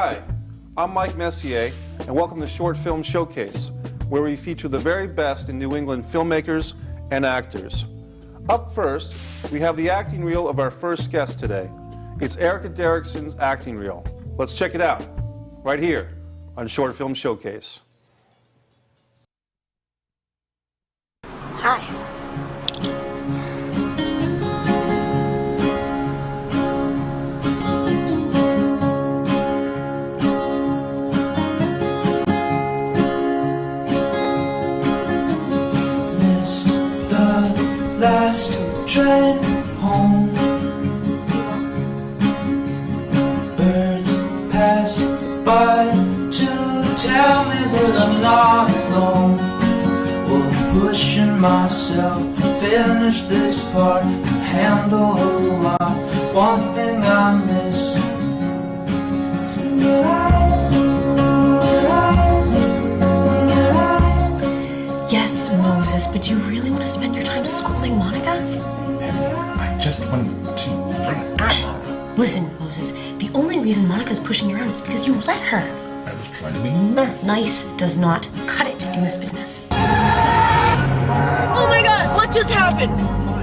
Hi, I'm Mike Messier, and welcome to Short Film Showcase, where we feature the very best in New England filmmakers and actors. Up first, we have the acting reel of our first guest today. It's Erica Derrickson's acting reel. Let's check it out, right here on Short Film Showcase. Hi. Missed the last train home. Birds pass by to tell me that I'm not alone. Well, I'm pushing myself to finish this part and handle a lot. One thing I miss is in your eyes, your eyes, your eyes. Yes, Moses, but do you really want to spend your time scolding Monica? I just want to bring it down. Listen, Moses, the only reason Monica's pushing you around is because you let her. I was trying to be nice. Nice does not cut it in this business. Oh my God, what just happened?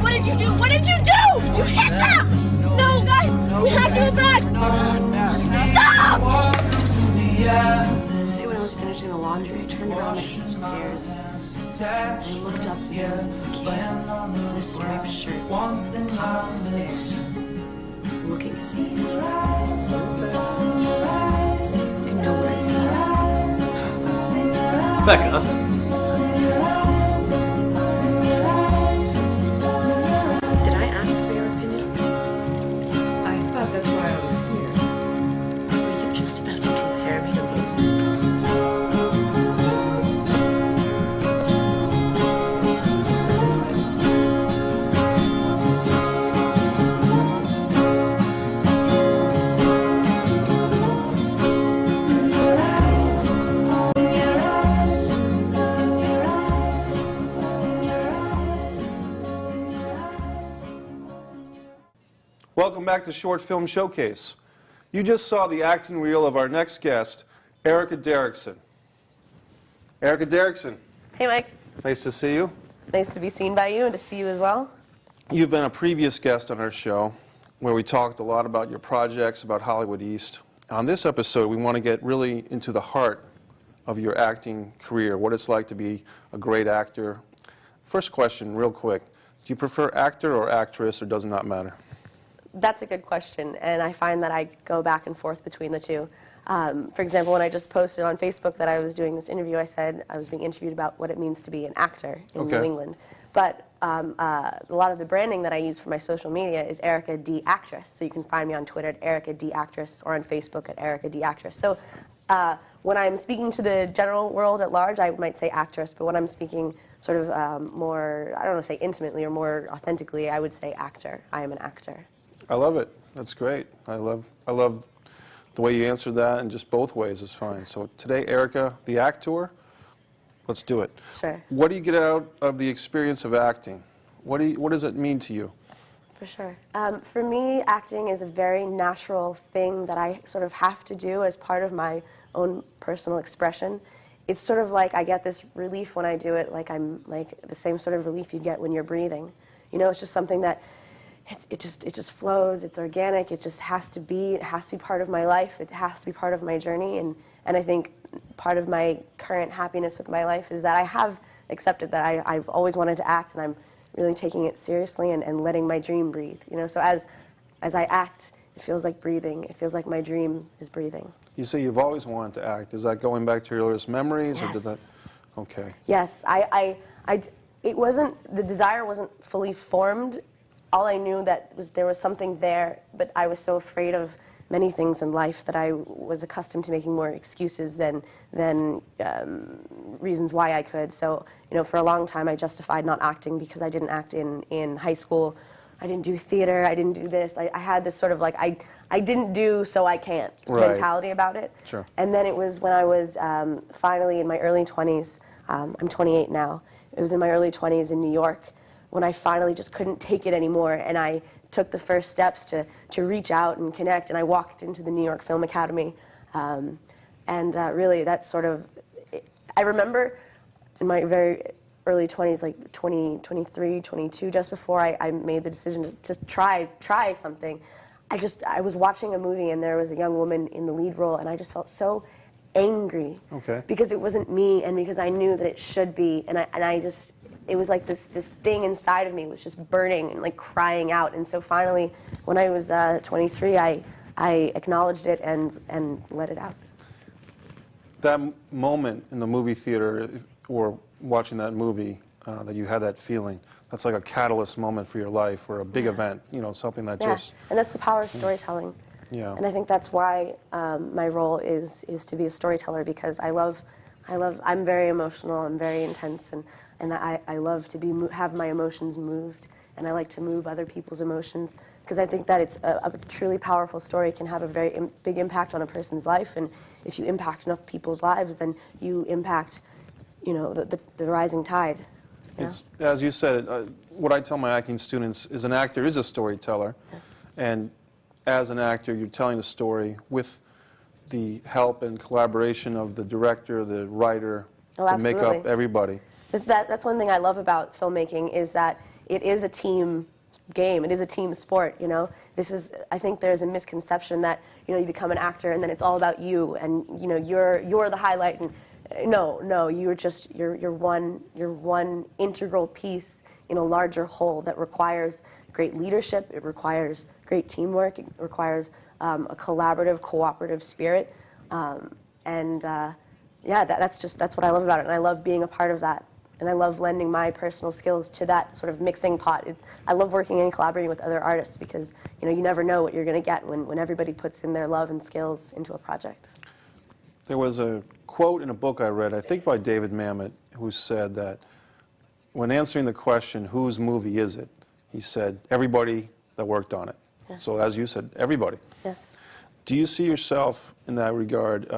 What did you do? What did you do? You hit them! No, guys, we have to go back! Stop! Today when I was finishing the laundry, I turned around and went upstairs. I looked up and there was a kid in a striped shirt at the top of the stairs, looking at me. I know what I saw. Becca. Did I ask for your opinion? I thought that's why I was here. Were you just about to compare me to Moses? Welcome back to Short Film Showcase. You just saw the acting reel of our next guest, Erica Derrickson. Erica Derrickson, Hey, Mike. nice to see you. Nice to be seen by you and to see you as well. You've been a previous guest on our show where we talked a lot about your projects, about Hollywood East. On this episode, we want to get really into the heart of your acting career, what it's like to be a great actor. First question, real quick. Do you prefer actor or actress, or does it not matter? That's a good question, and I find that I go back and forth between the two. For example, when I just posted on Facebook that I was doing this interview, I said I was being interviewed about what it means to be an actor in New England. But a lot of the branding that I use for my social media is Erica D Actress. So you can find me on Twitter at Erica D Actress or on Facebook at Erica D Actress. So when I'm speaking to the general world at large, I might say actress, but when I'm speaking sort of more, I don't want to say intimately or more authentically, I would say actor. I am an actor. I love it. That's great. I love the way you answered that, and just both ways is fine. So today, Erica, the actor, let's do it. Sure. What do you get out of the experience of acting? What does it mean to you? For sure. For me, acting is a very natural thing that I sort of have to do as part of my own personal expression. It's sort of like I get this relief when I do it, like I'm like the same sort of relief you get when you're breathing. You know, it's just something that it just flows. It's organic. It just has to be. It has to be part of my life. It has to be part of my journey. And I think part of my current happiness with my life is that I have accepted that I've always wanted to act, and I'm really taking it seriously and letting my dream breathe. You know, so as I act, it feels like breathing. It feels like my dream is breathing. You say you've always wanted to act. Is that going back to your earliest memories, yes. or did that? Okay. Yes, it wasn't, the desire wasn't fully formed. All I knew that was there was something there, but I was so afraid of many things in life that I was accustomed to making more excuses than reasons why I could. So, you know, for a long time I justified not acting because I didn't act in high school. I didn't do theater, I didn't do this. I had this sort of like, I didn't do so I can't mentality about it. Sure. And then it was when I was finally in my early 20s, I'm 28 now, it was in my early 20s in New York, when I finally just couldn't take it anymore, and I took the first steps to reach out and connect, and I walked into the New York Film Academy Really, that's sort of, I remember in my very early 20s, like 23, 22, just before I made the decision to try something, I was watching a movie and there was a young woman in the lead role and I just felt so angry. Okay. Because it wasn't me and because I knew that it should be, and I just, it was like this thing inside of me was just burning and like crying out. And so finally, when I was 23, I acknowledged it and let it out. That moment in the movie theater or watching that movie, that you had that feeling, that's like a catalyst moment for your life or a big event, you know, something that just... And that's the power of storytelling. Yeah. And I think that's why my role is to be a storyteller, because I'm very emotional, I'm very intense, and I love to have my emotions moved, and I like to move other people's emotions, because I think that it's a truly powerful story can have a very big impact on a person's life, and if you impact enough people's lives, then you impact, you know, the rising tide. It's, as you said, what I tell my acting students is an actor is a storyteller. Yes. And as an actor, you're telling a story with the help and collaboration of the director, the writer, the makeup, everybody. That's one thing I love about filmmaking, is that it is a team game. It is a team sport, you know. I think there's a misconception that, you know, you become an actor and then it's all about you and, you know, you're the highlight, and no, you're one integral piece in a larger whole that requires great leadership, it requires great teamwork, it requires a collaborative, cooperative spirit, yeah, that's what I love about it, and I love being a part of that, and I love lending my personal skills to that sort of mixing pot. I love working and collaborating with other artists because, you know, you never know what you're going to get when everybody puts in their love and skills into a project. There was a quote in a book I read, I think by David Mamet, who said that when answering the question, whose movie is it, he said, everybody that worked on it. Yeah. So as you said, everybody. Yes. Do you see yourself in that regard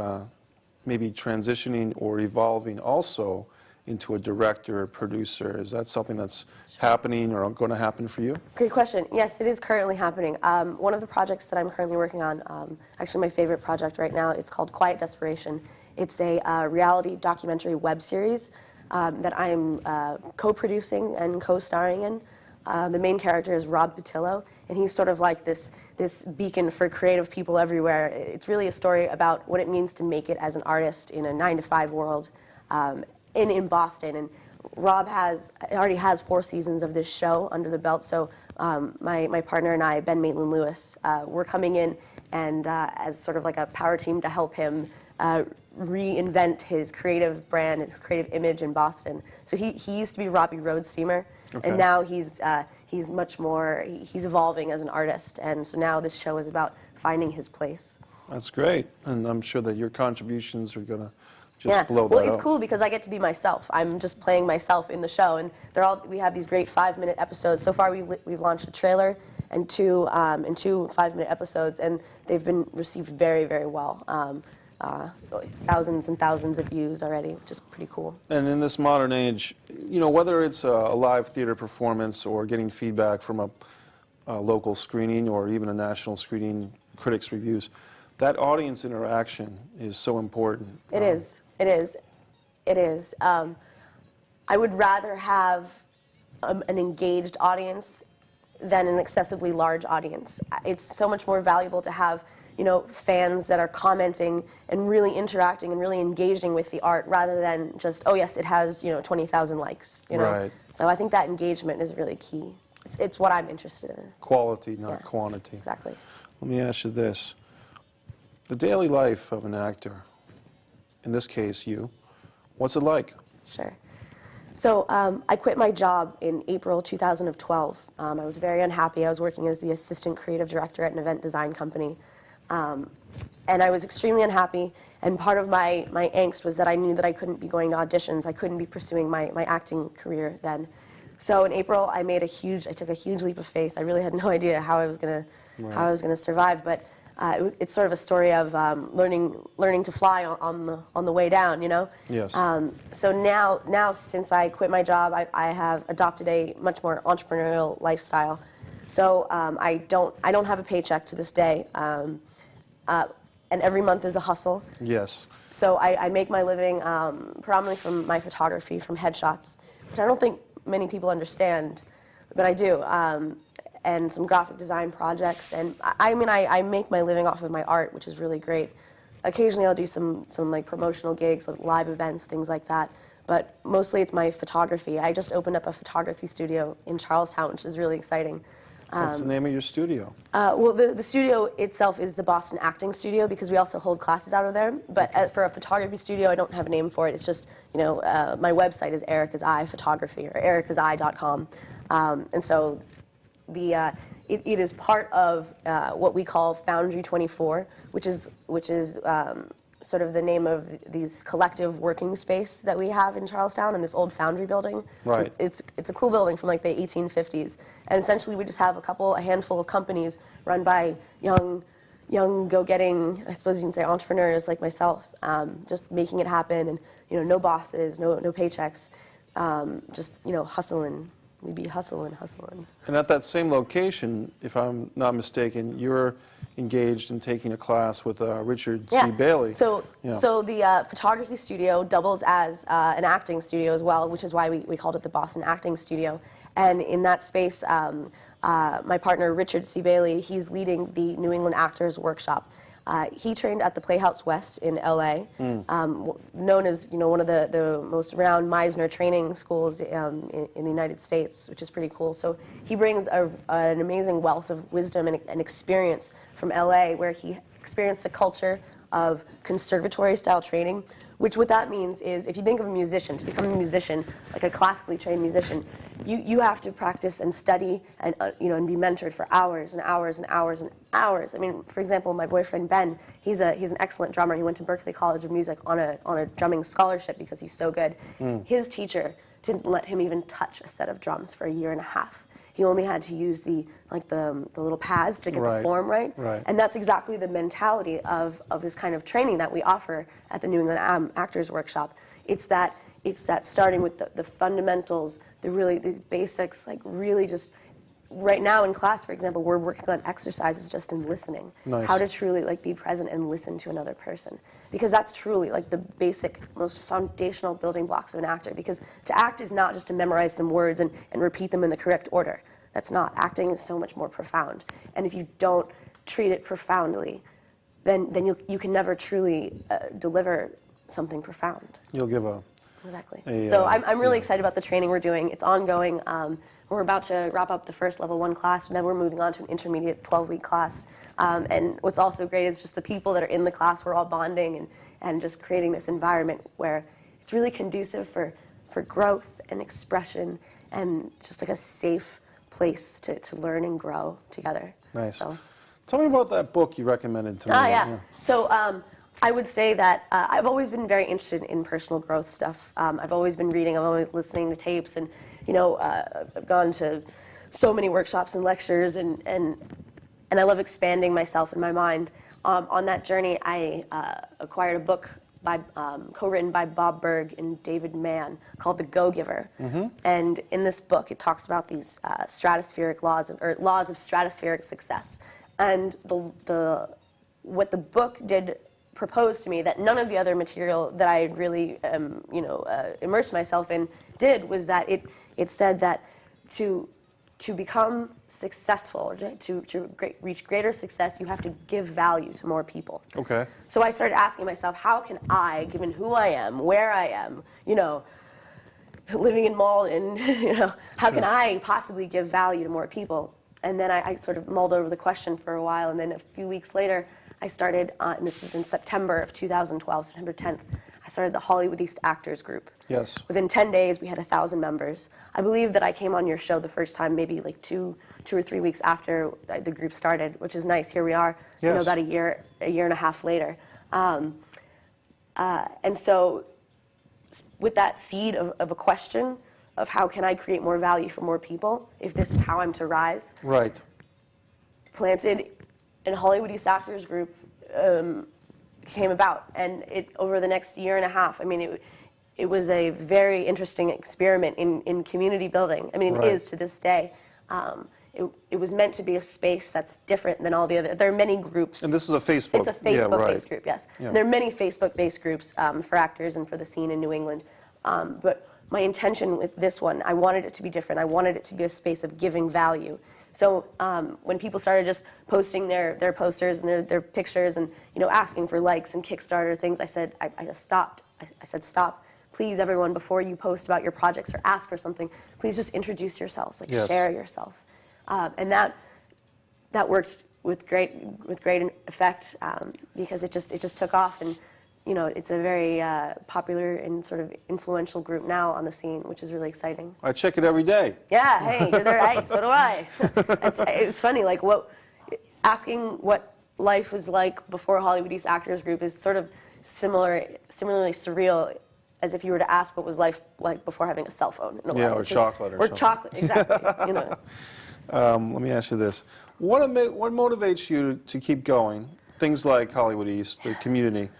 maybe transitioning or evolving also into a director or producer? Is that something that's happening or going to happen for you? Great question. Yes, it is currently happening. One of the projects that I'm currently working on, actually my favorite project right now, it's called Quiet Desperation. It's a reality documentary web series that I'm co-producing and co-starring in. The main character is Rob Paolillo, and he's sort of like this beacon for creative people everywhere. It's really a story about what it means to make it as an artist in a 9-to-5 world in Boston. And Rob already has 4 seasons of this show under the belt, so my partner and I, Ben Maitland-Lewis, we're coming in and as sort of like a power team to help him reinvent his creative brand, his creative image in Boston. So he used to be Robbie Road Steamer, okay. And now he's much more, he's evolving as an artist, and so now this show is about finding his place. That's great, and I'm sure that your contributions are going to just blow that up. Well, it's cool because I get to be myself. I'm just playing myself in the show, and we have these great 5-minute episodes. So far, we've launched a trailer and two 5-minute episodes, and they've been received very, very well. Thousands and thousands of views already, which is pretty cool. And in this modern age, you know, whether it's a live theater performance or getting feedback from a local screening or even a national screening, critics' reviews, that audience interaction is so important. It is. It is. It is. I would rather have an engaged audience than an excessively large audience. It's so much more valuable to have, you know, fans that are commenting and really interacting and really engaging with the art rather than just, oh yes, it has, you know, 20,000 likes, you know. Right. So I think that engagement is really key. It's what I'm interested in. Quality, not quantity. Exactly. Let me ask you this. The daily life of an actor, in this case you, what's it like? Sure. So I quit my job in April 2012. I was very unhappy. I was working as the assistant creative director at an event design company. And I was extremely unhappy, and part of my angst was that I knew that I couldn't be going to auditions. I couldn't be pursuing my acting career then. So in April, I took a huge leap of faith. I really had no idea how I was gonna survive, but it's sort of a story of learning to fly on the way down, you know. Yes. So now since I quit my job, I have adopted a much more entrepreneurial lifestyle. So I don't have a paycheck to this day, and and every month is a hustle. Yes. So I make my living predominantly from my photography, from headshots, which I don't think many people understand, but I do, and some graphic design projects. And I make my living off of my art, which is really great. Occasionally I'll do some like promotional gigs, like live events, things like that. But mostly it's my photography. I just opened up a photography studio in Charlestown, which is really exciting. What's the name of your studio? Well, the studio itself is the Boston Acting Studio because we also hold classes out of there. But for a photography studio, I don't have a name for it. It's just, my website is Erica's Eye Photography, or ericaseye.com. And so it is part of what we call Foundry 24, which is sort of the name of these collective working space that we have in Charlestown in this old foundry building. Right. It's a cool building from like the 1850s. And essentially we just have a handful of companies run by young go-getting, I suppose you can say, entrepreneurs like myself, just making it happen, and no bosses, no paychecks, just hustling. We'd be hustling. And at that same location, if I'm not mistaken, you're engaged in taking a class with Richard C. Bailey. So the photography studio doubles as an acting studio as well, which is why we called it the Boston Acting Studio. And in that space, my partner Richard C. Bailey, he's leading the New England Actors Workshop. He trained at the Playhouse West in LA, known as one of the most renowned Meisner training schools in the United States, which is pretty cool. So he brings an amazing wealth of wisdom and experience from LA, where he experienced a culture of conservatory-style training, which what that means is, if you think of a musician, to become a musician, like a classically trained musician, you have to practice and study and and be mentored for hours and hours and hours and hours. I mean, for example, my boyfriend Ben, he's an excellent drummer. He went to Berklee College of Music on a drumming scholarship because he's so good. His teacher didn't let him even touch a set of drums for a year and a half. He only had to use the little pads to get the form right. And that's exactly the mentality of this kind of training that we offer at the New England Actors Workshop. It's that starting with the fundamentals, the basics, like really just right now in class, for example, we're working on exercises just in listening. Nice. How to truly be present and listen to another person. Because that's truly the basic, most foundational building blocks of an actor. Because to act is not just to memorize some words and repeat them in the correct order. That's not. Acting is so much more profound. And if you don't treat it profoundly, then you can never truly deliver something profound. You'll give Exactly. So I'm really excited about the training we're doing. It's ongoing. We're about to wrap up the first level 1 class, and then we're moving on to an intermediate 12-week class. And what's also great is just the people that are in the class. We're all bonding and just creating this environment where it's really conducive for growth and expression and just like a safe place to learn and grow together. Nice. So. Tell me about that book you recommended to me. Yeah. So I would say that I've always been very interested in personal growth stuff. I've always been reading. I'm always listening to tapes, and I've gone to so many workshops and lectures, and I love expanding myself and my mind. On that journey, I acquired a book co-written by Bob Berg and David Mann called The Go-Giver. And in this book, it talks about these stratospheric laws of stratospheric success. And what the book did propose to me that none of the other material that I really immersed myself in did was that it said that to become successful, to reach greater success, you have to give value to more people. Okay. So I started asking myself, how can I, given who I am, where I am, living in Malden, how can I possibly give value to more people? And then I sort of mulled over the question for a while, and then a few weeks later, I started, and this was in September of 2012, September 10th, I started the Hollywood East Actors Group. Yes. Within 10 days, we had 1,000 members. I believe that I came on your show the first time, maybe like two or 3 weeks after the group started, which is nice. Here we are, yes. About a year and a half later. And so with that seed of a question of how can I create more value for more people, if this is how I'm to rise. Right. Planted in Hollywood East Actors Group came about, and over the next year and a half, it was a very interesting experiment in community building. It right. is to this day. it was meant to be a space that's different than all the other. There are many groups. And this is a Facebook. It's a Facebook-based group, yes. Yeah. And there are many Facebook-based groups for actors and for the scene in New England. But my intention with this one, I wanted it to be different. I wanted it to be a space of giving value. So when people started just posting their posters and their pictures and asking for likes and Kickstarter things, I said, I just stopped. I said, stop. Please, everyone, before you post about your projects or ask for something, please just introduce yourselves, like Yes. share yourself. And that worked with great effect because it just took off, and it's a very popular and sort of influential group now on the scene, which is really exciting. I check it every day. Yeah, hey, you're there, right? So do I. It's funny, like asking what life was like before Hollywood East Actors Group is sort of similarly surreal as if you were to ask what was life like before having a cell phone. In a way. Or chocolate or something. chocolate, exactly. Let me ask you this. What motivates you to keep going? Things like Hollywood East, the community.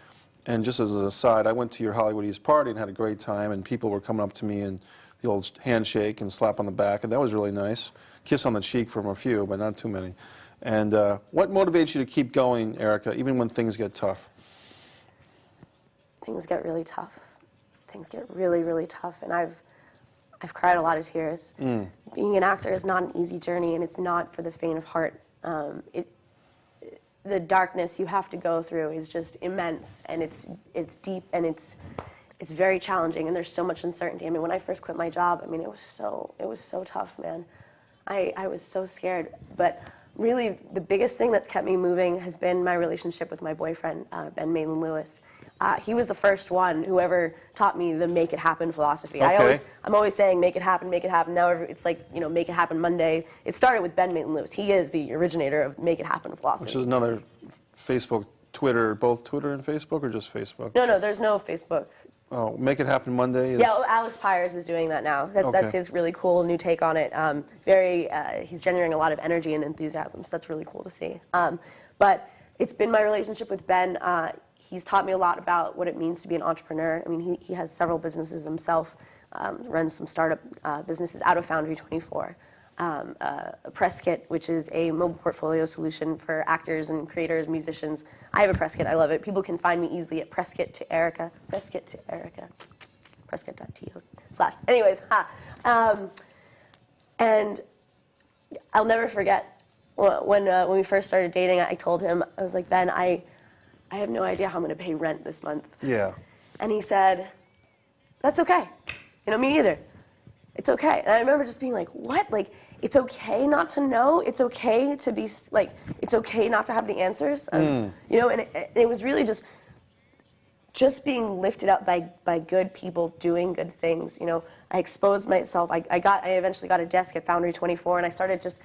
And just as an aside, I went to your Hollywood East party and had a great time, and people were coming up to me and the old handshake and slap on the back, and that was really nice. Kiss on the cheek from a few, but not too many. And what motivates you to keep going, Erica, even when things get tough? Things get really tough. Things get really, really tough, and I've cried a lot of tears. Being an actor is not an easy journey, and it's not for the faint of heart. The darkness you have to go through is just immense, and it's deep, and it's very challenging, and there's so much uncertainty. I mean, when I first quit my job, I mean, it was so tough, man. I was so scared, but really the biggest thing that's kept me moving has been my relationship with my boyfriend, Ben Maitland Lewis. He was the first one who ever taught me the make it happen philosophy. Okay. I'm always saying make it happen, make it happen. Now it's like, make it happen Monday. It started with Ben Maitland Lewis. He is the originator of make it happen philosophy. Which is another Facebook, Twitter, both Twitter and Facebook, or just Facebook? No, there's no Facebook. Oh, Make It Happen Monday? Yeah, Alex Pyers is doing that now. That's his really cool new take on it. He's generating a lot of energy and enthusiasm, so that's really cool to see. But it's been my relationship with Ben. He's taught me a lot about what it means to be an entrepreneur. I mean, he has several businesses himself, runs some startup businesses out of Foundry 24. A press kit, which is a mobile portfolio solution for actors and creators, musicians. I have a press kit. I love it. People can find me easily at presskit2erica, presskit.to/. Anyways, and I'll never forget when we first started dating. I told him, I was like, Ben, I have no idea how I'm going to pay rent this month. Yeah. And he said, that's okay. Me either. It's okay. And I remember just being like, what? Like, it's okay not to know? It's okay to be, like, it's okay not to have the answers? And it was really just being lifted up by good people doing good things. I exposed myself. I eventually got a desk at Foundry 24, and I started just,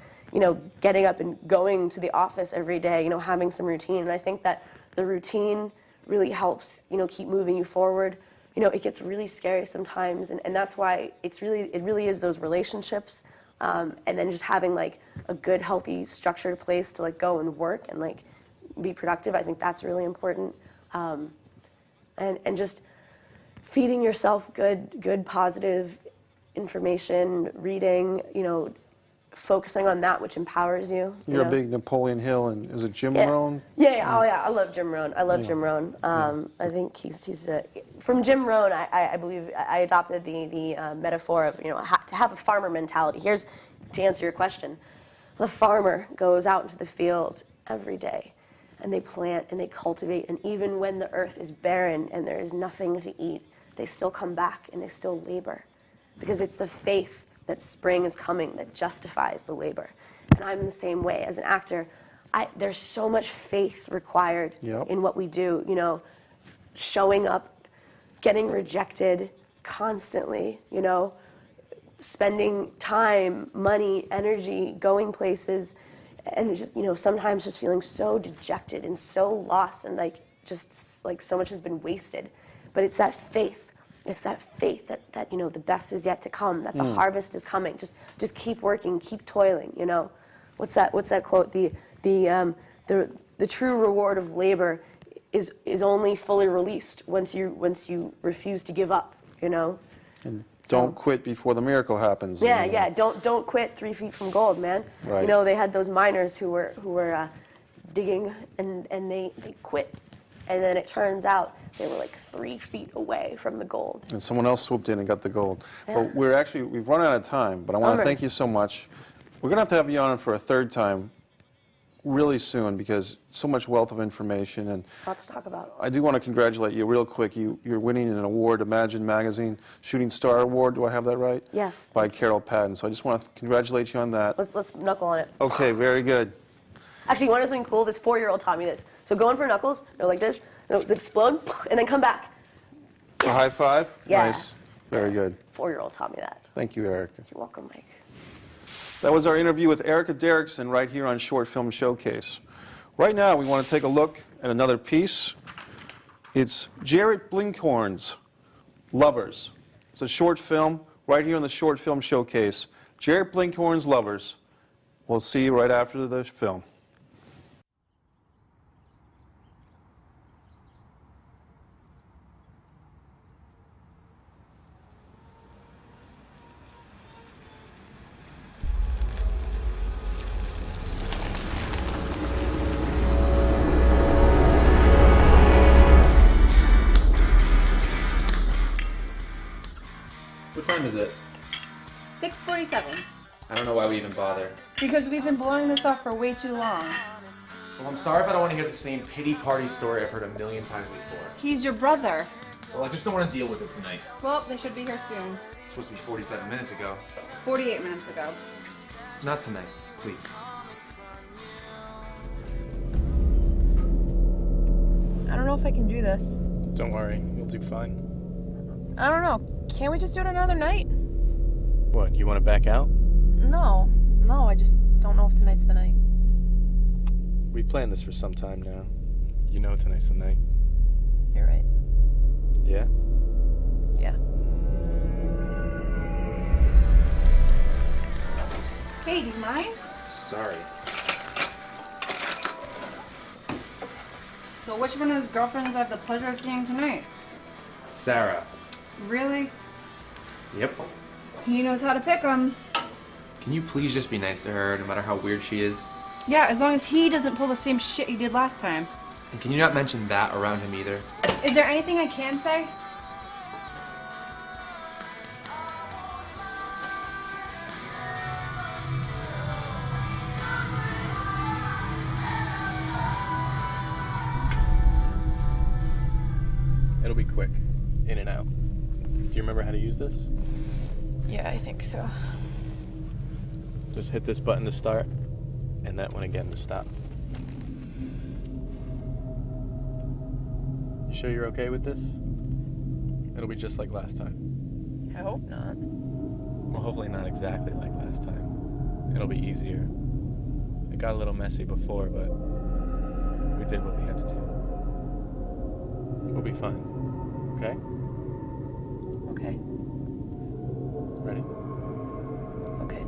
getting up and going to the office every day, having some routine. And I think that the routine really helps, keep moving you forward. It gets really scary sometimes, and that's why it really is those relationships, and then just having like a good, healthy, structured place to like go and work and like be productive. I think that's really important, and just feeding yourself good, positive information, reading, focusing on that which empowers you. You're a big Napoleon Hill, and is it Jim Rohn? Yeah. Oh yeah, I love Jim Rohn. Jim Rohn. I think he's from Jim Rohn. I believe I adopted the metaphor of to have a farmer mentality. Here's to answer your question. The farmer goes out into the field every day, and they plant and they cultivate, and even when the earth is barren and there is nothing to eat, they still come back and they still labor, because it's the faith that spring is coming that justifies the labor. And I'm the same way. As an actor, there's so much faith required in what we do, showing up, getting rejected constantly, spending time, money, energy, going places, and just, sometimes just feeling so dejected and so lost, and so much has been wasted. But it's that faith. It's that faith that the best is yet to come, that the harvest is coming. Just keep working, keep toiling. What's that quote? The true reward of labor is only fully released once you refuse to give up. And Don't quit before the miracle happens. Yeah, yeah. Don't quit 3 feet from gold, man. Right. You know, they had those miners who were digging and they quit, and then it turns out they were like 3 feet away from the gold. And someone else swooped in and got the gold. Yeah. But we've run out of time, but I want to thank you so much. We're going to have you on for a third time really soon because so much wealth of information. And Lots to talk about. I do want to congratulate you real quick. You're winning an award, Imagine Magazine Shooting Star Award. Do I have that right? Yes. By Carol Patton. So I just want to congratulate you on that. Let's knuckle on it. Okay, very good. Actually, you want to know something cool? This 4-year-old taught me this. So go in for knuckles, go like this, explode, and then come back. A high five? Yeah. Nice. Very good. 4-year-old taught me that. Thank you, Erica. You're welcome, Mike. That was our interview with Erica Derrickson right here on Short Film Showcase. Right now, we want to take a look at another piece. It's Jarrett Blinkhorn's Lovers. It's a short film right here on the Short Film Showcase. Jarrett Blinkhorn's Lovers. We'll see you right after the film. What time is it? 6:47. I don't know why we even bother. Because we've been blowing this off for way too long. Well, I'm sorry if I don't want to hear the same pity party story I've heard a million times before. He's your brother. Well, I just don't want to deal with it tonight. Well, they should be here soon. It's supposed to be 47 minutes ago. 48 minutes ago. Not tonight, please. I don't know if I can do this. Don't worry, you'll do fine. I don't know. Can't we just do it another night? What, you want to back out? No, I just don't know if tonight's the night. We've planned this for some time now. You know tonight's the night. You're right. Yeah? Yeah. Hey, do you mind? Sorry. So which one of his girlfriends I have the pleasure of seeing tonight? Sarah. Really? Yep. He knows how to pick 'em. Can you please just be nice to her, no matter how weird she is? Yeah, as long as he doesn't pull the same shit he did last time. And can you not mention that around him either? Is there anything I can say? It'll be quick. In and out. Do you remember how to use this? Yeah, I think so. Just hit this button to start, and that one again to stop. You sure you're okay with this? It'll be just like last time. I hope not. Well, hopefully not exactly like last time. It'll be easier. It got a little messy before, but we did what we had to do. We'll be fine. Okay? Okay. Ready? Okay.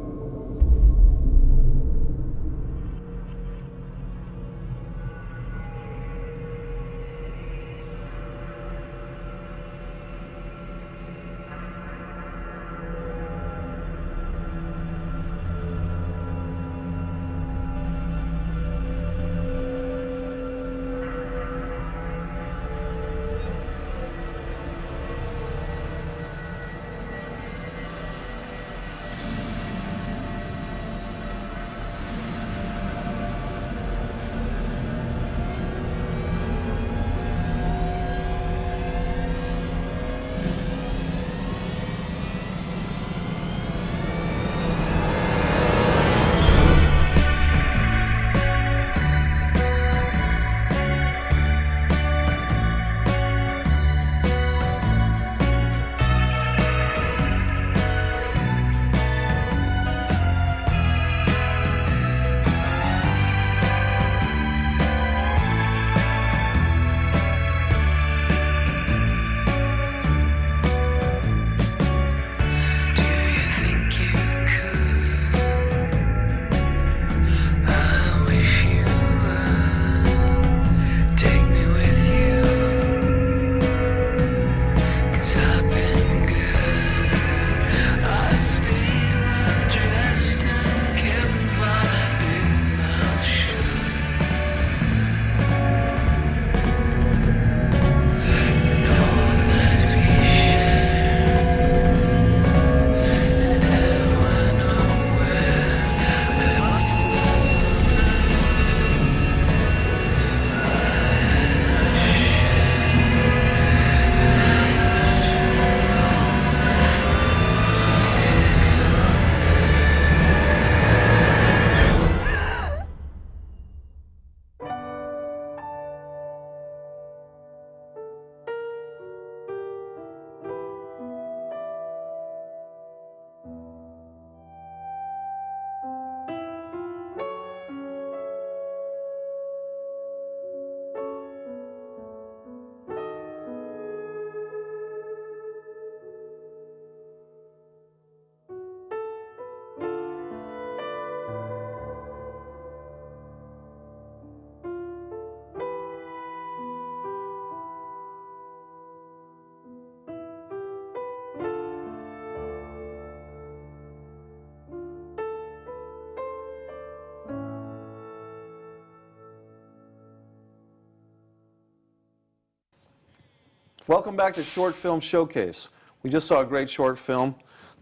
Welcome back to Short Film Showcase. We just saw a great short film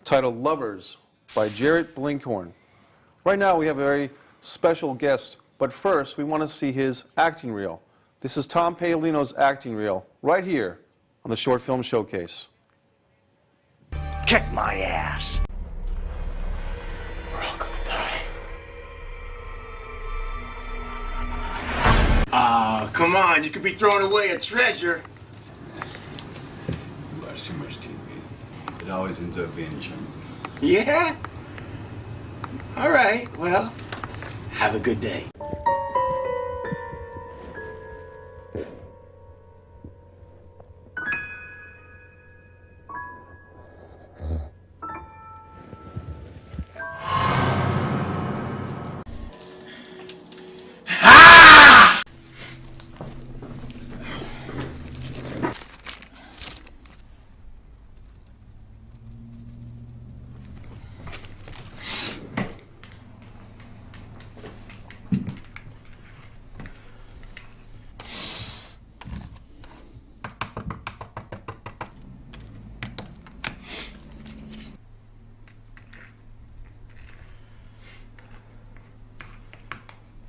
titled Lovers by Jarrett Blinkhorn. Right now we have a very special guest, but first we want to see his acting reel. This is Tom Paolino's acting reel, right here on the Short Film Showcase. Kick my ass. We're all gonna die. Come on, you could be throwing away a treasure. You watch too much TV. It always ends up being junk. Yeah? All right, well, have a good day.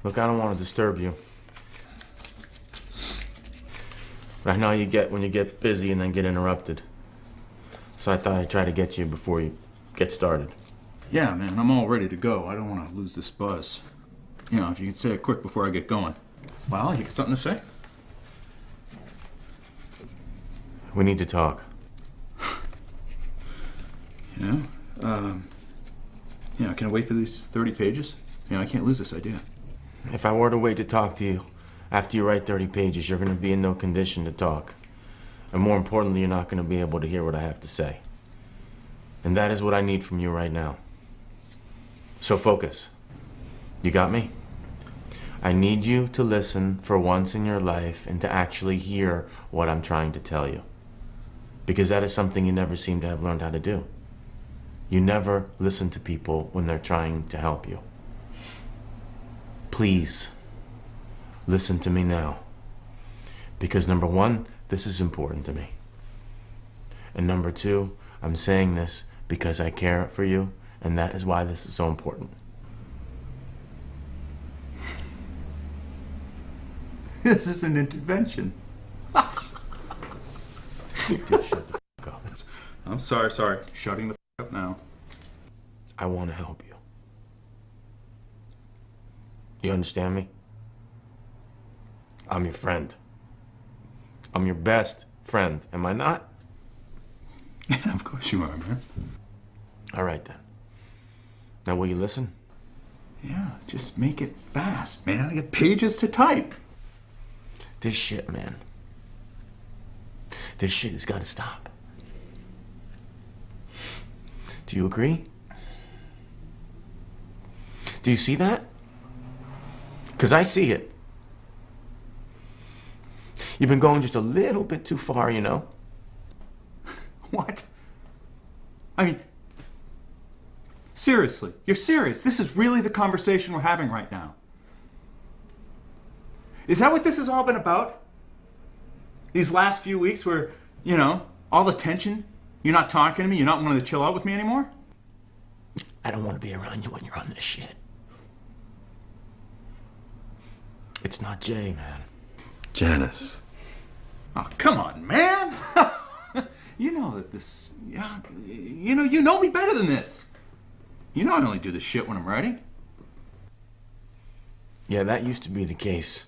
Look, I don't want to disturb you. But I know you get when you get busy and then get interrupted. So I thought I'd try to get you before you get started. Yeah, man, I'm all ready to go. I don't want to lose this buzz. You know, if you could say it quick before I get going. Well, you got something to say? We need to talk. Yeah? Can I wait for these 30 pages? I can't lose this idea. If I were to wait to talk to you after you write 30 pages, you're going to be in no condition to talk. And more importantly, you're not going to be able to hear what I have to say. And that is what I need from you right now. So focus. You got me? I need you to listen for once in your life and to actually hear what I'm trying to tell you. Because that is something you never seem to have learned how to do. You never listen to people when they're trying to help you. Please, listen to me now. Because number one, this is important to me. And number two, I'm saying this because I care for you, and that is why this is so important. This is an intervention. Dude, shut the f*** up. I'm sorry. Shutting the f*** up now. I want to help you. You understand me? I'm your friend. I'm your best friend, am I not? Yeah, of course you are, man. All right, then. Now, will you listen? Yeah, just make it fast, man. I got pages to type. This shit, man. This shit has got to stop. Do you agree? Do you see that? Because I see it. You've been going just a little bit too far, you know? What? I mean, seriously, you're serious? This is really the conversation we're having right now? Is that what this has all been about? These last few weeks where, all the tension, you're not talking to me, you're not wanting to chill out with me anymore? I don't want to be around you when you're on this shit. It's not Jay, man. Janice. Oh, come on, man! You know that this... you know me better than this. You know I only do this shit when I'm writing. Yeah, that used to be the case.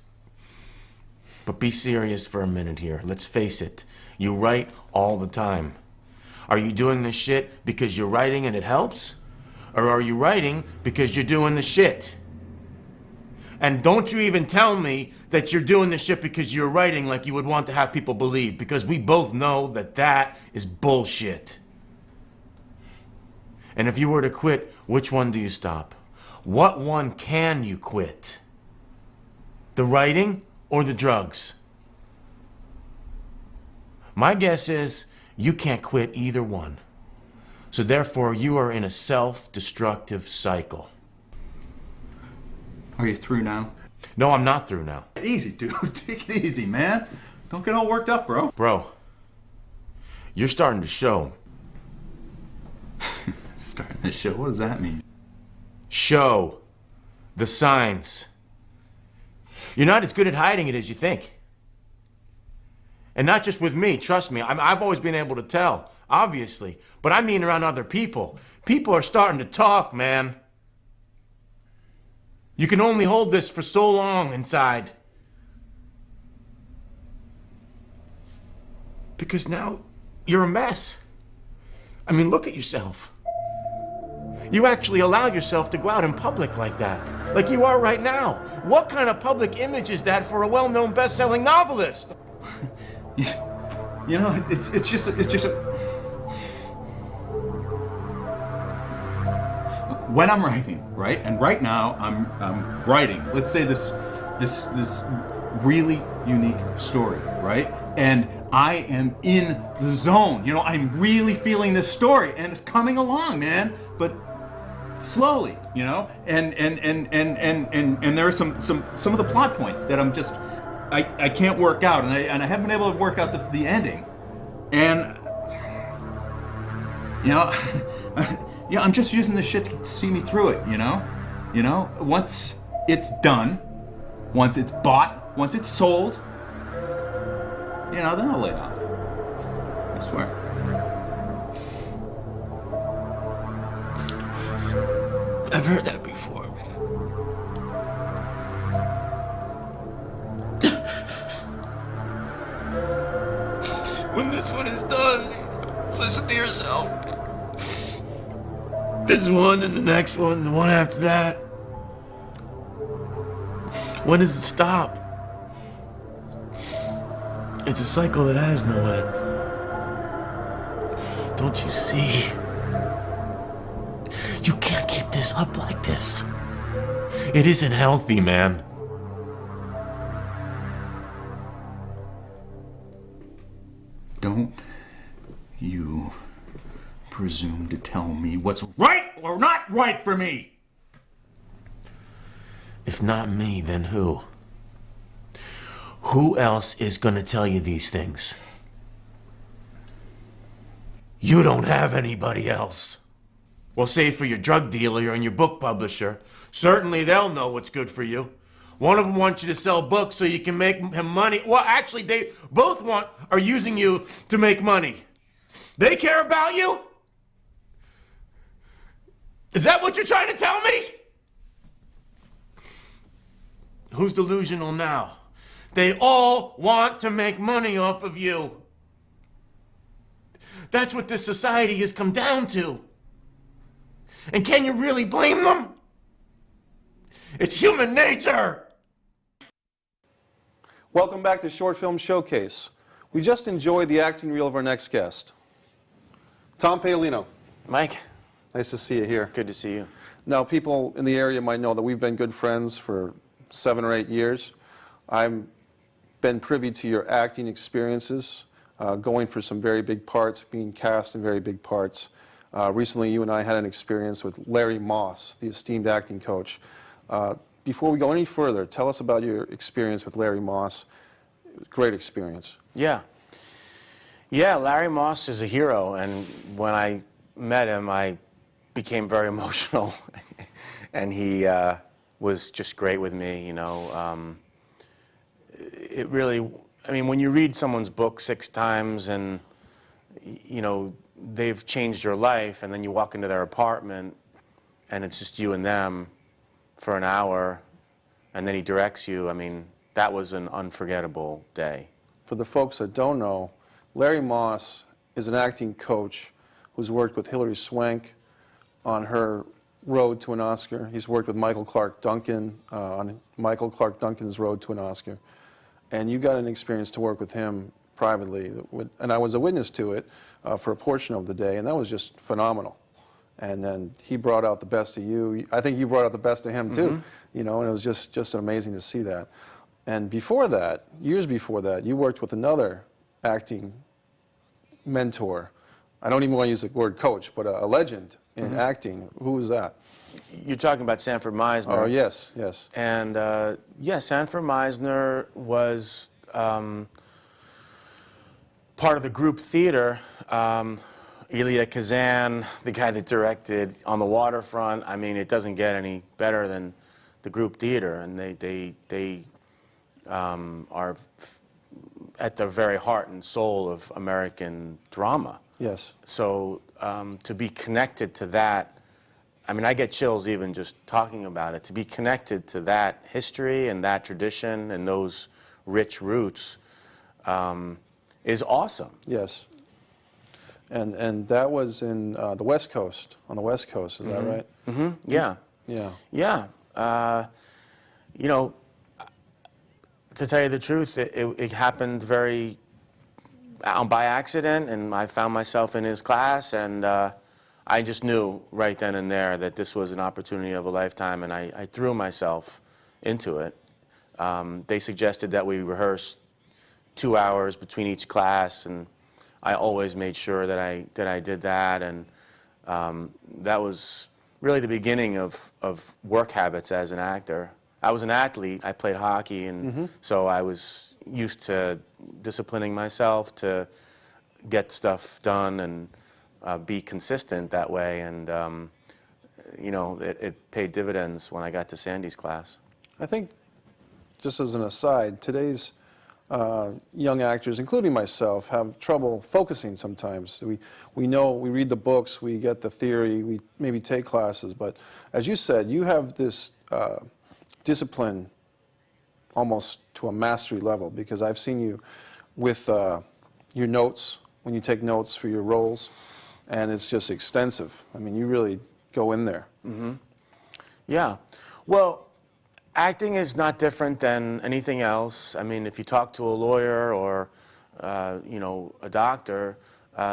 But be serious for a minute here. Let's face it. You write all the time. Are you doing this shit because you're writing and it helps? Or are you writing because you're doing the shit? And don't you even tell me that you're doing this shit because you're writing like you would want to have people believe, because we both know that that is bullshit. And if you were to quit, which one do you stop? What one can you quit? The writing or the drugs? My guess is you can't quit either one. So therefore, you are in a self-destructive cycle. Are you through now? No, I'm not through now. Easy, dude. Take it easy, man. Don't get all worked up, bro. Bro, You're starting to show. Starting to show? What does that mean? Show. The signs. You're not as good at hiding it as you think. And not just with me, trust me. I've always been able to tell, obviously. But I mean around other people. People are starting to talk, man. You can only hold this for so long inside. Because now you're a mess. I mean, look at yourself. You actually allow yourself to go out in public like that, like you are right now. What kind of public image is that for a well-known best-selling novelist? You know, it's just when I'm writing, right? And right now I'm writing. Let's say this really unique story, right? And I am in the zone. You know, I'm really feeling this story, and it's coming along, man. But slowly, you know. And there are some of the plot points that I'm just I can't work out, and I haven't been able to work out the ending. And you know, yeah, I'm just using this shit to see me through it, you know? You know, once it's done, once it's bought, once it's sold, you know, then I'll lay off. I swear. I've heard that before, man. When this one is done, listen to yourself. This one and the next one, the one after that. When does it stop? It's a cycle that has no end. Don't you see? You can't keep this up like this. It isn't healthy, man. Don't you presume to tell me what's right or not right for me. If not me, then who? Who else is gonna tell you these things? You don't have anybody else. Well, save for your drug dealer and your book publisher. Certainly they'll know what's good for you. One of them wants you to sell books so you can make him money. Well, actually, they both are using you to make money. They care about you? Is that what you're trying to tell me? Who's delusional now? They all want to make money off of you. That's what this society has come down to. And can you really blame them? It's human nature. Welcome back to Short Film Showcase. We just enjoyed the acting reel of our next guest. Tom Paolillo. Mike. Nice to see you here. Good to see you. Now, people in the area might know that we've been good friends for 7 or 8 years. I've been privy to your acting experiences, going for some very big parts, being cast in very big parts. Recently, you and I had an experience with Larry Moss, the esteemed acting coach. Before we go any further, tell us about your experience with Larry Moss. Great experience. Yeah. Yeah, Larry Moss is a hero, and when I met him, I became very emotional, and he was just great with me, you know. It really, I mean, when you read someone's book 6 times and, you know, they've changed your life, and then you walk into their apartment, and it's just you and them for an hour, and then he directs you, I mean, that was an unforgettable day. For the folks that don't know, Larry Moss is an acting coach who's worked with Hilary Swank on her road to an Oscar. He's worked with Michael Clark Duncan on Michael Clark Duncan's road to an Oscar. And you got an experience to work with him privately, and I was a witness to it for a portion of the day, and that was just phenomenal. And then he brought out the best of you. I think you brought out the best of him too, you know, and it was just amazing to see that. And before that, years before that, you worked with another acting mentor. I don't even want to use the word coach, but a legend in acting. Who was that? You're talking about Sanford Meisner. Oh, yes, yes. And, yeah, Sanford Meisner was part part of the group theater. Elia Kazan, the guy that directed On the Waterfront, I mean, it doesn't get any better than the group theater, and they are at the very heart and soul of American drama. Yes. So to be connected to that, I mean, I get chills even just talking about it. To be connected to that history and that tradition and those rich roots is awesome. Yes. And that was in the West Coast, on the West Coast, is that right? Mm-hmm. Yeah. Yeah. Yeah. You know, to tell you the truth, it happened very by accident, and I found myself in his class, and I just knew right then and there that this was an opportunity of a lifetime, and I threw myself into it. They suggested that we rehearse 2 hours between each class, and I always made sure that I did that, and that was really the beginning of work habits as an actor. I was an athlete. I played hockey, and so I was used to disciplining myself to get stuff done and be consistent that way, and you know, it paid dividends when I got to Sandy's class. I think, just as an aside, today's young actors, including myself, have trouble focusing sometimes. We know, we read the books, we get the theory, we maybe take classes, but as you said, you have this discipline almost to a mastery level, because I've seen you with your notes, when you take notes for your roles, and it's just extensive. I mean, you really go in there. Mm-hmm. Yeah. Well, acting is not different than anything else. I mean, if you talk to a lawyer or, you know, a doctor,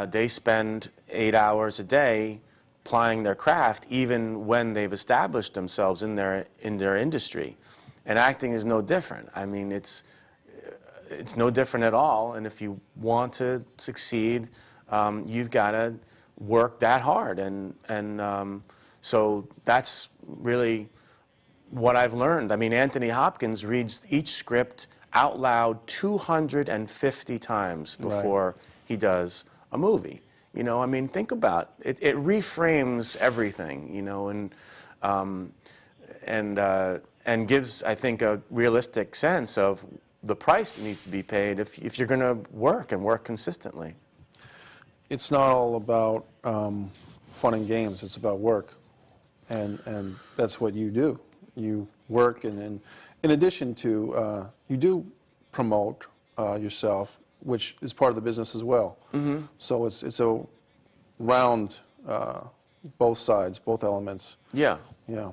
they spend 8 hours a day plying their craft, even when they've established themselves in their industry. And acting is no different. I mean, it's no different at all. And if you want to succeed, you've got to work that hard. And so that's really what I've learned. I mean, Anthony Hopkins reads each script out loud 250 times before he does a movie. You know, I mean, think about it. It reframes everything, you know, and gives, I think, a realistic sense of the price that needs to be paid if you're going to work and work consistently. It's not all about fun and games. It's about work, and that's what you do. You work, and in addition to, you do promote yourself, which is part of the business as well. Mm-hmm. So it's a round, both sides, both elements. Yeah. Yeah.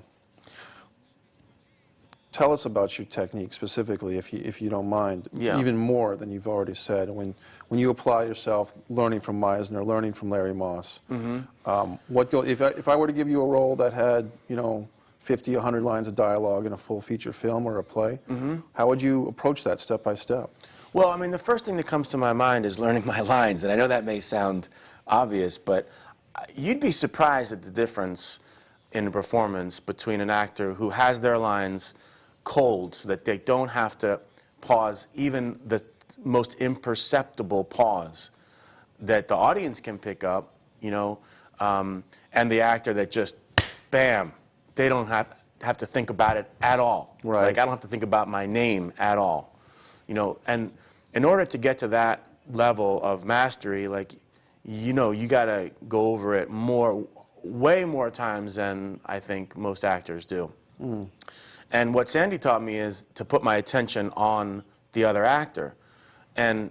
Tell us about your technique specifically, if you don't mind. Yeah. Even more than you've already said. When you apply yourself, learning from Meisner, learning from Larry Moss. Mm-hmm. If I were to give you a role that had, you know, 50, 100 lines of dialogue in a full feature film or a play, how would you approach that step by step? Well, I mean, the first thing that comes to my mind is learning my lines, and I know that may sound obvious, but you'd be surprised at the difference in a performance between an actor who has their lines cold, so that they don't have to pause, even the most imperceptible pause that the audience can pick up, you know, and the actor that just, bam, they don't have to think about it at all. Right. Like, I don't have to think about my name at all. You know, and in order to get to that level of mastery, like, you know, you got to go over it way more times than I think most actors do. And what Sandy taught me is to put my attention on the other actor. And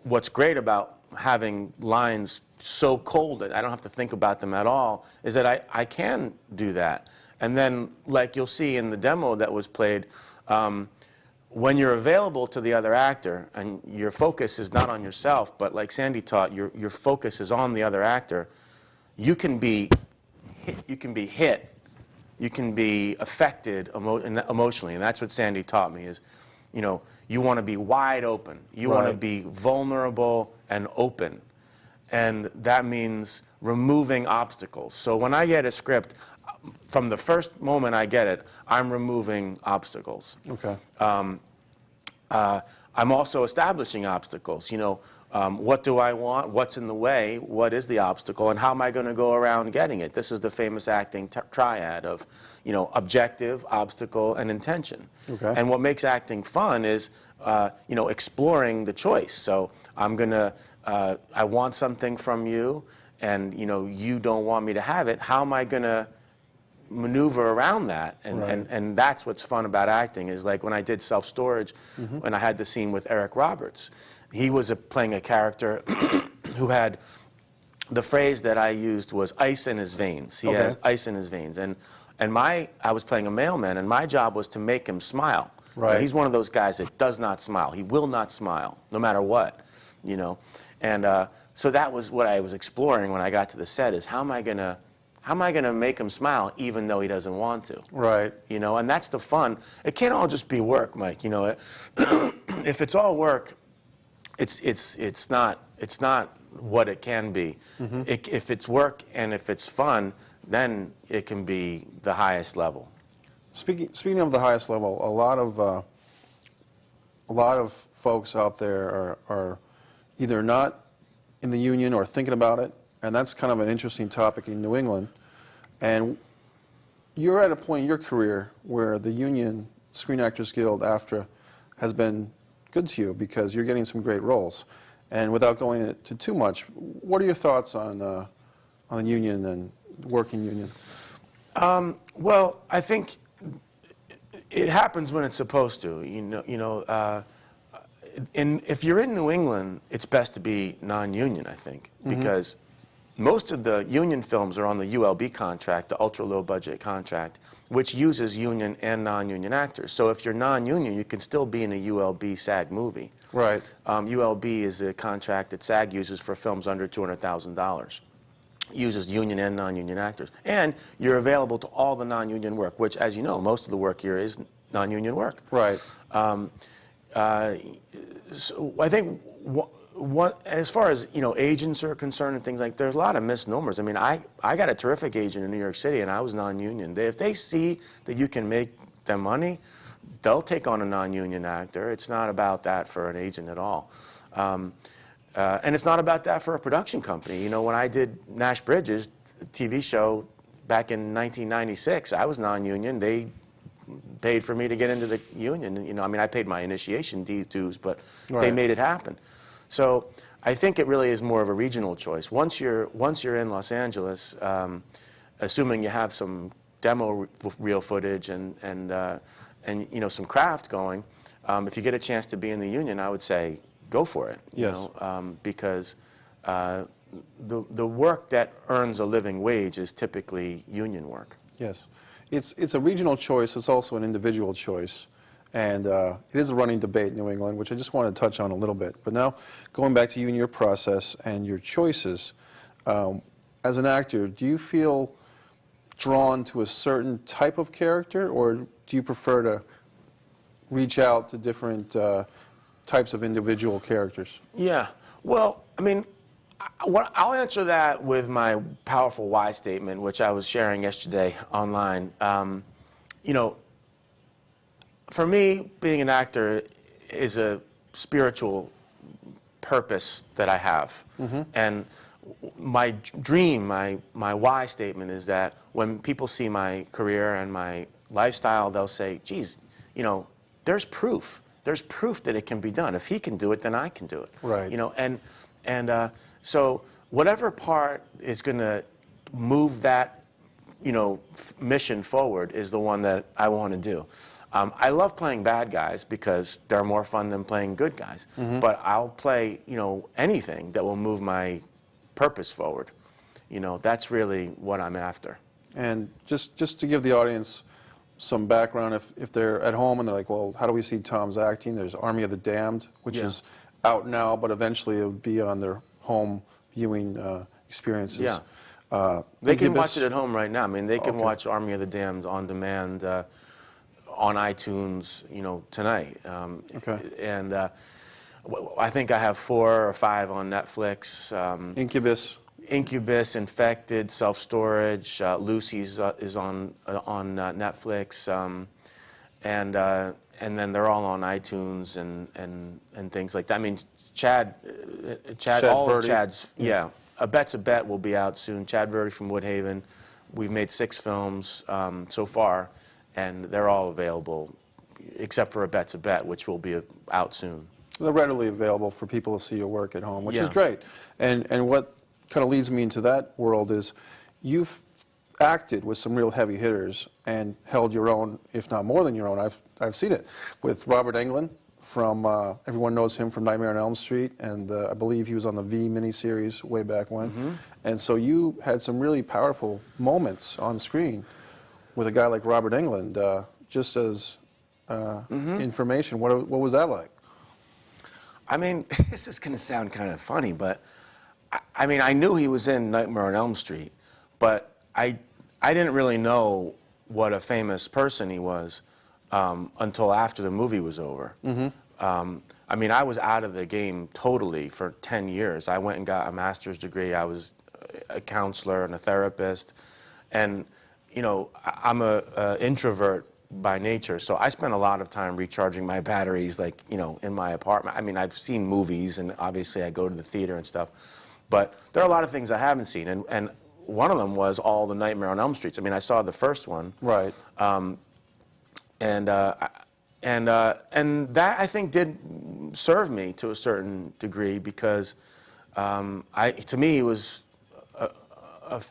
what's great about having lines so cold that I don't have to think about them at all is that I can do that. And then, like you'll see in the demo that was played, when you're available to the other actor and your focus is not on yourself, but like Sandy taught, your focus is on the other actor, you can be hit, you can be affected emotionally, and that's what Sandy taught me is, you know, you want to be wide open, you want to be vulnerable and open, and that means removing obstacles. So when I get a script, from the first moment I get it, I'm removing obstacles. Okay. I'm also establishing obstacles. You know, What do I want? What's in the way? What is the obstacle? And how am I going to go around getting it? This is the famous acting triad of, objective, obstacle, and intention. Okay. And what makes acting fun is, exploring the choice. So I'm going to, I want something from you, and, you don't want me to have it. How am I going to maneuver around that? And that's what's fun about acting, is like when I did Self-Storage, when I had the scene with Eric Roberts. He was playing a character who had, the phrase that I used was ice in his veins. He has ice in his veins. And I was playing a mailman, and my job was to make him smile. Right. He's one of those guys that does not smile. He will not smile, no matter what, And so that was what I was exploring when I got to the set, is how am I gonna make him smile even though he doesn't want to? Right. And that's the fun. It can't all just be work, Mike. If it's all work, it's not what it can be. If it's work and if it's fun, then it can be the highest level. Speaking of the highest level, a lot of folks out there are either not in the union or thinking about it, and that's kind of an interesting topic in New England. And you're at a point in your career where the union, Screen Actors Guild, AFTRA, has been good to you because you're getting some great roles. And without going into too much, what are your thoughts on the union and working union? Well, I think it happens when it's supposed to. If you're in New England, it's best to be non-union, I think, because most of the union films are on the ULB contract, the ultra low budget contract, which uses union and non-union actors. So if you're non-union, you can still be in a ULB SAG movie. Right. ULB is a contract that SAG uses for films under $200,000. Uses union and non-union actors. And you're available to all the non-union work, which, as you know, most of the work here is non-union work. Right. So I think as far as agents are concerned and things like, there's a lot of misnomers. I mean, I got a terrific agent in New York City, and I was non-union. If they see that you can make them money, they'll take on a non-union actor. It's not about that for an agent at all. And it's not about that for a production company. When I did Nash Bridges, a TV show back in 1996, I was non-union. They paid for me to get into the union. I mean, I paid my initiation dues, but they made it happen. So I think it really is more of a regional choice. Once you're in Los Angeles, assuming you have some demo reel footage and some craft going, if you get a chance to be in the union, I would say go for it. Yes. Because the work that earns a living wage is typically union work. Yes. It's a regional choice. It's also an individual choice. And it is a running debate in New England, which I just want to touch on a little bit. But now, going back to you and your process and your choices, as an actor, do you feel drawn to a certain type of character, or do you prefer to reach out to different types of individual characters? Yeah. Well, I mean, I'll answer that with my powerful why statement, which I was sharing yesterday online. For me, being an actor is a spiritual purpose that I have. And my dream, my why statement is that when people see my career and my lifestyle, they'll say, geez, there's proof. There's proof that it can be done. If he can do it, then I can do it. Right. So whatever part is going to move that, mission forward is the one that I want to do. I love playing bad guys because they're more fun than playing good guys. But I'll play, anything that will move my purpose forward. That's really what I'm after. And just to give the audience some background, if they're at home and they're like, well, how do we see Tom's acting? There's Army of the Damned, which is out now, but eventually it would be on their home viewing experiences. Yeah. They can watch it at home right now. I mean, they can watch Army of the Damned on demand on iTunes, tonight. And I think I have 4 or 5 on Netflix. Incubus, Infected, Self-Storage, Lucy's is on Netflix, and then they're all on iTunes and things like that. I mean, Chad, Chad all of Verdi. Chad's, yeah. A Bet's a Bet will be out soon. Chad Verdi from Woodhaven. We've made 6 films so far, and they're all available, except for A Bet's a Bet, which will be out soon. They're readily available for people to see your work at home, which is Yeah. great. And what kind of leads me into that world is you've acted with some real heavy hitters and held your own, if not more than your own. I've seen it with Robert Englund from, everyone knows him from Nightmare on Elm Street, and I believe he was on the V miniseries way back when. And so you had some really powerful moments on screen with a guy like Robert Englund. Just as information, what was that like? I mean, this is going to sound kind of funny, but I mean, I knew he was in Nightmare on Elm Street, but I didn't really know what a famous person he was until after the movie was over. I mean, I was out of the game totally for 10 years. I went and got a master's degree. I was a counselor and a therapist. And, you know, I'm an introvert by nature, so I spent a lot of time recharging my batteries, like, you know, in my apartment. I mean, I've seen movies, and obviously I go to the theater and stuff, but there are a lot of things I haven't seen, and one of them was all the Nightmare on Elm Streets. I mean, I saw the first one. Right. And that, I think, did serve me to a certain degree because to me, he was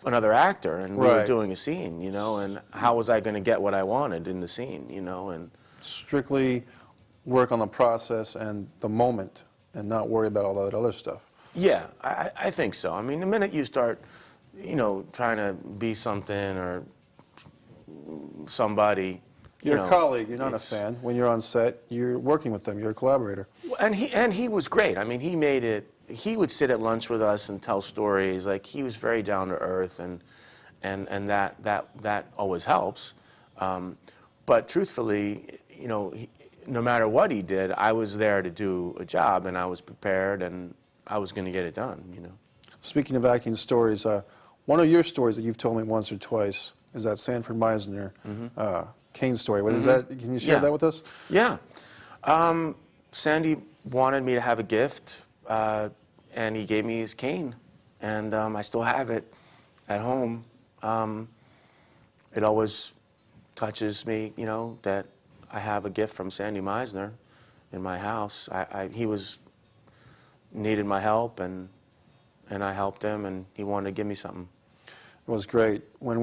another actor, and we were doing a scene, you know, and how was I going to get what I wanted in the scene, you know? And strictly work on the process and the moment and not worry about all that other stuff. Yeah, I think so. I mean, the minute you start, you know, trying to be something or somebody, You're a colleague, you're not a fan. When you're on set, you're working with them, you're a collaborator. And he was great. I mean, he made it, he would sit at lunch with us and tell stories. Like, he was very down to earth, and that always helps. But truthfully, you know, no matter what he did, I was there to do a job, and I was prepared, and I was going to get it done, you know. Speaking of acting stories, one of your stories that you've told me once or twice is that Sanford Meisner cane story. What is that? Can you share that with us? Yeah. Sandy wanted me to have a gift, and he gave me his cane, and I still have it at home. It always touches me, you know, that I have a gift from Sandy Meisner in my house. He needed my help, and I helped him, and he wanted to give me something. It was great. When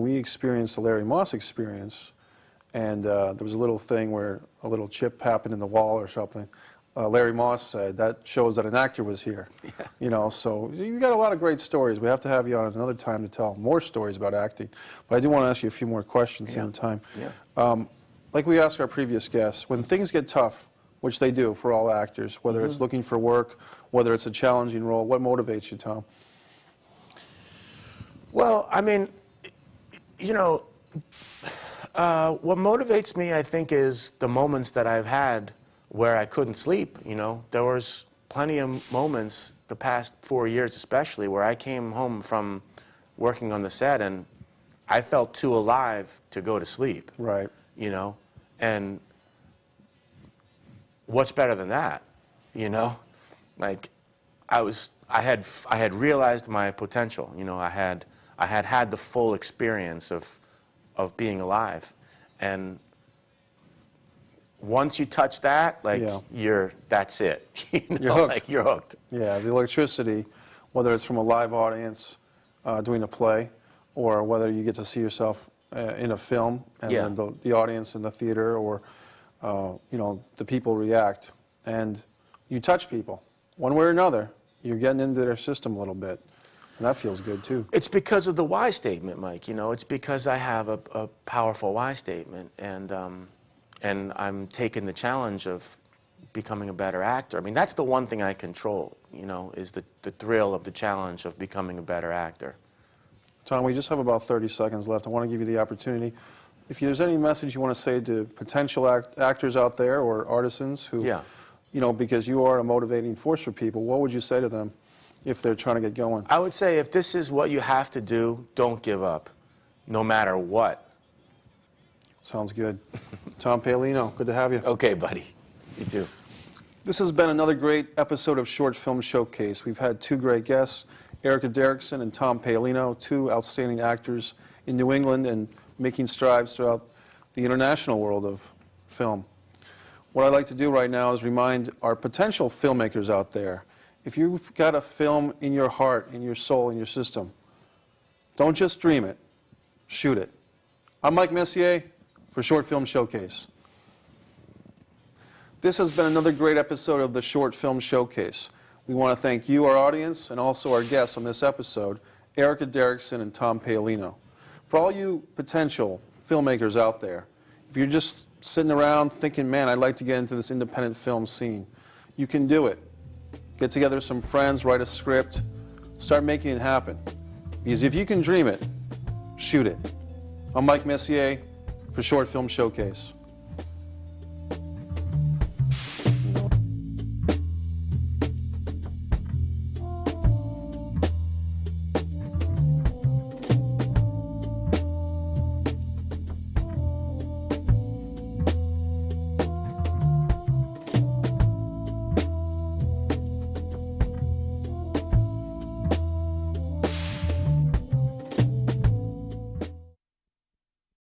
we experienced the Larry Moss experience, and there was a little thing where a little chip happened in the wall or something, Larry Moss said, that shows that an actor was here. Yeah. You know, so you got a lot of great stories. We have to have you on another time to tell more stories about acting. But I do want to ask you a few more questions in the time. Yeah. Like we asked our previous guests, when things get tough, which they do for all actors, whether it's looking for work, whether it's a challenging role, what motivates you, Tom? Well, I mean, you know, what motivates me, I think, is the moments that I've had where I couldn't sleep, you know. There was plenty of moments, the past 4 years especially, where I came home from working on the set and I felt too alive to go to sleep. Right. You know, and what's better than that, you know? Like, I had realized my potential, you know. I had the full experience of being alive, and once you touch that, like, that's it. You know? You're hooked. Like, you're hooked. Yeah, the electricity, whether it's from a live audience doing a play, or whether you get to see yourself in a film, and then the audience in the theater, or you know, the people react, and you touch people one way or another. You're getting into their system a little bit, and that feels good too. It's because of the why statement, Mike. You know, it's because I have a powerful why statement, and I'm taking the challenge of becoming a better actor. I mean, that's the one thing I control, you know, is the thrill of the challenge of becoming a better actor. Tom, we just have about 30 seconds left. I want to give you the opportunity. If there's any message you want to say to potential actors out there or artisans who, you know, because you are a motivating force for people, what would you say to them if they're trying to get going? I would say, if this is what you have to do, don't give up, no matter what. Sounds good. Tom Paolillo, good to have you. Okay, buddy. You too. This has been another great episode of Short Film Showcase. We've had two great guests, Erica Derrickson and Tom Paolino, two outstanding actors in New England and making strides throughout the international world of film. What I'd like to do right now is remind our potential filmmakers out there, if you've got a film in your heart, in your soul, in your system, don't just dream it, shoot it. I'm Mike Messier for Short Film Showcase. This has been another great episode of the Short Film Showcase. We want to thank you, our audience, and also our guests on this episode, Erica Derrickson and Tom Paolino. For all you potential filmmakers out there, if you're just sitting around thinking, man, I'd like to get into this independent film scene, you can do it. Get together some friends, write a script, start making it happen. Because if you can dream it, shoot it. I'm Mike Messier for Short Film Showcase.